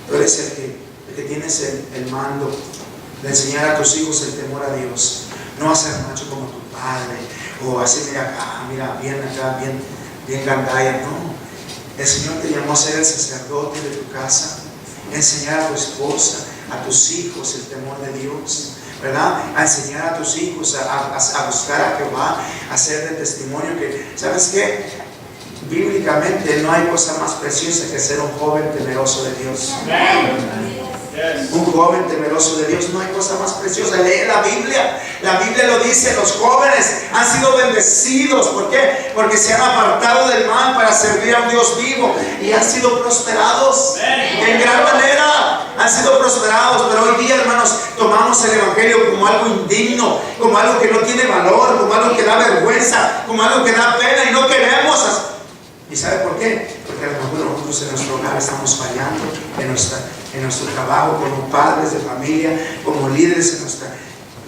Tú eres el que tienes el mando de enseñar a tus hijos el temor a Dios, no a ser macho como tu padre, o así, mira acá, mira, bien gandalla. No, el Señor te llamó a ser el sacerdote de tu casa, enseñar a tu esposa, a tus hijos el temor de Dios, ¿verdad? A enseñar a tus hijos a buscar a Jehová, a hacer de testimonio que, ¿sabes qué? Bíblicamente no hay cosa más preciosa que ser un joven temeroso de Dios. Un joven temeroso de Dios, no hay cosa más preciosa. Lee la Biblia lo dice, los jóvenes han sido bendecidos. ¿Por qué? Porque se han apartado del mal para servir a un Dios vivo y han sido prosperados en gran manera, han sido prosperados. Pero hoy día, hermanos, tomamos el evangelio como algo indigno, como algo que no tiene valor, como algo que da vergüenza, como algo que da pena, y no queremos. ¿Y sabe por qué? Porque a lo mejor nosotros en nuestro hogar estamos fallando, en nuestro trabajo, como padres de familia, como líderes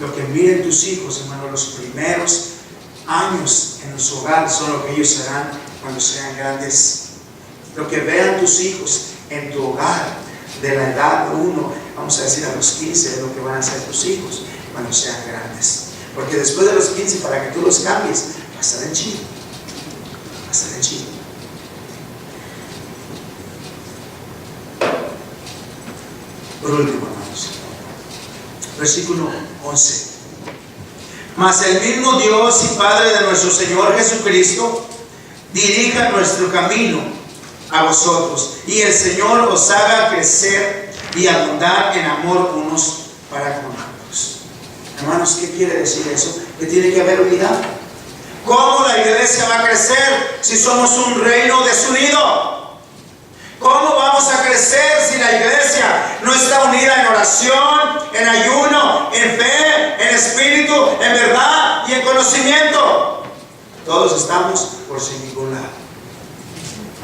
lo que miren tus hijos, hermano, los primeros años en su hogar son lo que ellos serán cuando sean grandes. Lo que vean tus hijos en tu hogar, de la edad de uno, vamos a decir a los 15, es lo que van a ser tus hijos cuando sean grandes. Porque después de los 15, para que tú los cambies, va a estar en Chile. Va a estar en Chile. Por último, hermanos, versículo 11. Mas el mismo Dios y Padre de nuestro Señor Jesucristo dirija nuestro camino a vosotros, y el Señor os haga crecer y abundar en amor unos para con otros. Hermanos, ¿qué quiere decir eso? Que tiene que haber unidad. ¿Cómo la iglesia va a crecer si somos un reino desunido? ¿Cómo vamos a crecer si la iglesia no está unida en oración, en ayuno, en fe, en espíritu, en verdad y en conocimiento? Todos estamos por sin ningún lado.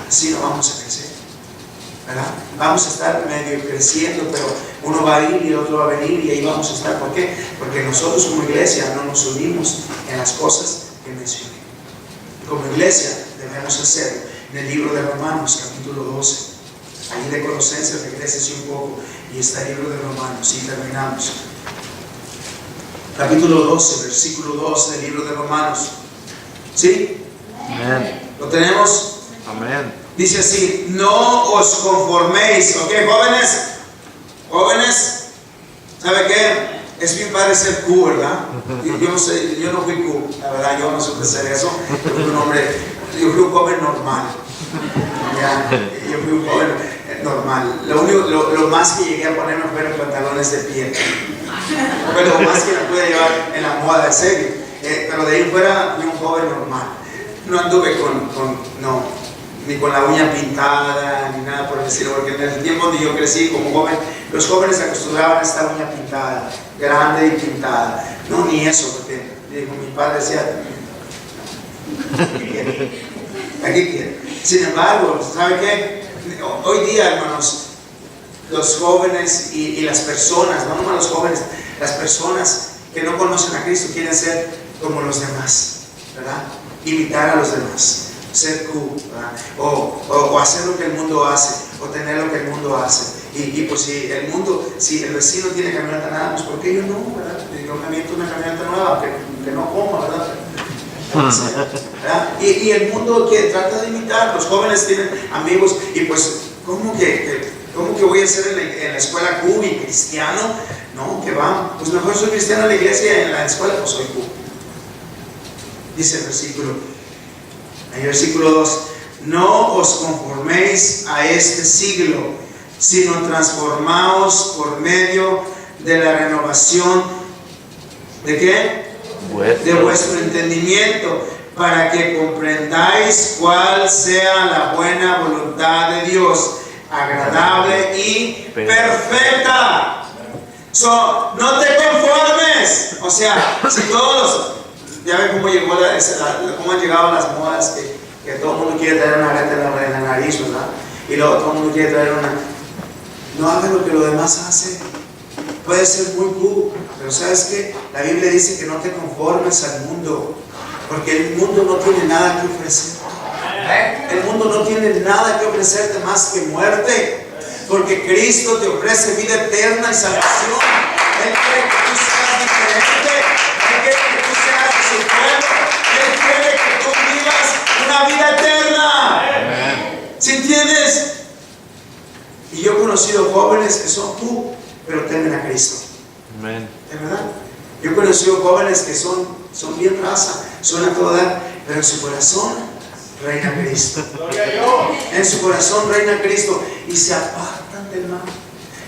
Así no vamos a crecer, ¿verdad? Vamos a estar medio creciendo, pero uno va a ir y el otro va a venir, y ahí vamos a estar. ¿Por qué? Porque nosotros como iglesia no nos unimos en las cosas que mencioné. Como iglesia debemos hacerlo. En el libro de Romanos, capítulo 12, ahí de Colosenses regrese un poco, y está el libro de Romanos, y terminamos. Capítulo 12, versículo 2 del libro de Romanos. ¿Sí? Amén. ¿Lo tenemos? Amén. Dice así: no os conforméis. ¿Ok, jóvenes? Jóvenes, ¿sabe qué? Es bien padre ser Q, ¿verdad? Yo no sé, yo no fui Q, la verdad, yo no supe ser eso. Yo fui un hombre, yo fui un joven normal. Ya, yo fui un joven normal. Lo más que llegué a ponerme fueron pantalones de piel. Fue lo más que me pude llevar en la moda, en serio. Pero de ahí fuera, fui un joven normal. No anduve ni con la uña pintada, ni nada por el estilo, porque en el tiempo donde yo crecí como joven, los jóvenes se acostumbraban a esta uña pintada, grande y pintada. No, ni eso, porque digo, mi padre decía, ¿aquí quiere? Sin embargo, ¿sabe qué? Hoy día, hermanos, los jóvenes y las personas, no nomás los jóvenes, las personas que no conocen a Cristo quieren ser como los demás, ¿verdad? Imitar a los demás, ser cool, ¿verdad? O hacer lo que el mundo hace, o tener lo que el mundo hace. Y pues si el vecino tiene camioneta nada, pues ¿por qué yo no, verdad? Yo me aviento una camioneta nueva, que no coma, ¿verdad? ¿Verdad? Y el mundo que trata de imitar, los jóvenes tienen amigos, y pues ¿cómo que voy a ser en la escuela Q y cristiano? No, que va, pues mejor soy cristiano en la iglesia y en la escuela pues soy Q. Dice el versículo 2: no os conforméis a este siglo, sino transformaos por medio de la renovación ¿de qué? De vuestro entendimiento, para que comprendáis cuál sea la buena voluntad de Dios, agradable y perfecta. No te conformes. O sea, si todos ya ven cómo han llegado las modas que todo el mundo quiere traer una arete en la nariz, ¿verdad? Y luego todo el mundo quiere traer una. No hagan lo que los demás hacen. Puede ser muy cool, pero ¿sabes qué? La Biblia dice que no te conformes al mundo, porque el mundo no tiene nada que ofrecer. El mundo no tiene nada que ofrecerte más que muerte, porque Cristo te ofrece vida eterna y salvación. Él quiere que tú seas diferente, Él quiere que tú seas de su pueblo, Él quiere que tú vivas una vida eterna. ¿Sí entiendes? Y yo he conocido jóvenes que son tú, pero temen a Cristo. Amén. ¿De verdad? Yo he conocido jóvenes que son bien raza, son a todo dar, pero en su corazón reina Cristo. En su corazón reina Cristo y se apartan del mal.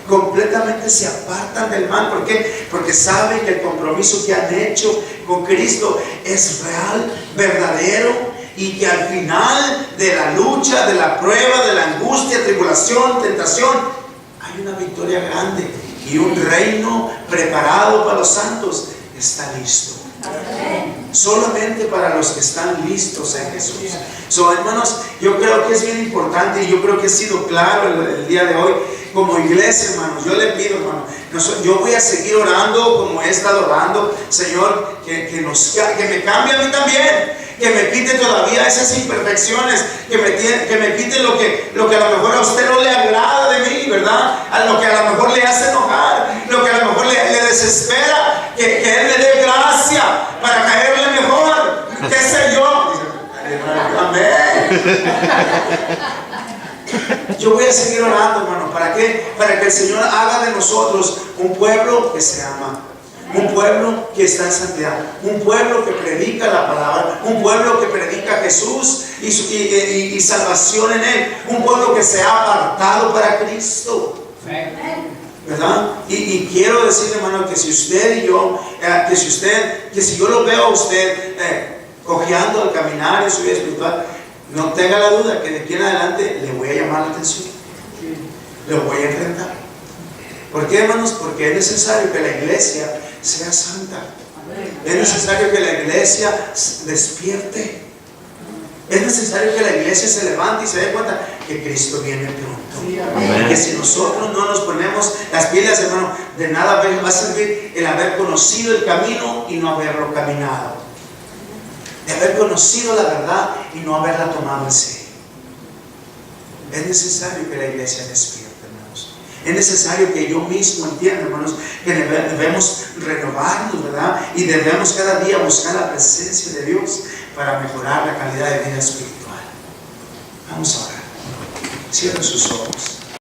Completamente se apartan del mal. ¿Por qué? Porque saben que el compromiso que han hecho con Cristo es real, verdadero, y que al final de la lucha, de la prueba, de la angustia, tribulación, tentación, hay una victoria grande y un reino preparado para los santos está listo. Solamente para los que están listos en Jesús. Hermanos, yo creo que es bien importante, y yo creo que he sido claro el día de hoy como iglesia, hermanos. Yo le pido, hermano, yo voy a seguir orando como he estado orando, Señor, que me cambie a mí también, que me quite todavía esas imperfecciones, que me quite lo que a lo mejor a usted no le agrada de mí, ¿verdad? A lo que a lo mejor le hace enojar, lo que a lo mejor le desespera, que Él me dé gracia para caerle mejor, qué sé yo. Amén. Yo voy a seguir orando, hermano. ¿Para qué? Para que el Señor haga de nosotros un pueblo que se ama, un pueblo que está en santidad, un pueblo que predica la palabra, un pueblo que predica a Jesús y salvación en Él, un pueblo que se ha apartado para Cristo, ¿verdad? Y quiero decirle, hermano, que si usted y yo, que si yo lo veo a usted cojeando al caminar en su vida espiritual, no tenga la duda que de aquí en adelante le voy a llamar la atención, le voy a enfrentar. ¿Por qué, hermanos? Porque es necesario que la iglesia sea santa. Es necesario que la iglesia despierte. Es necesario que la iglesia se levante y se dé cuenta que Cristo viene pronto. Y que si nosotros no nos ponemos las pilas, hermano, de nada va a servir el haber conocido el camino y no haberlo caminado. De haber conocido la verdad y no haberla tomado en serio. Es necesario que la iglesia despierte, hermanos. Es necesario que yo mismo entienda, hermanos, que debemos renovarnos, ¿verdad? Y debemos cada día buscar la presencia de Dios para mejorar la calidad de vida espiritual. Vamos a orar. Cierren sus ojos.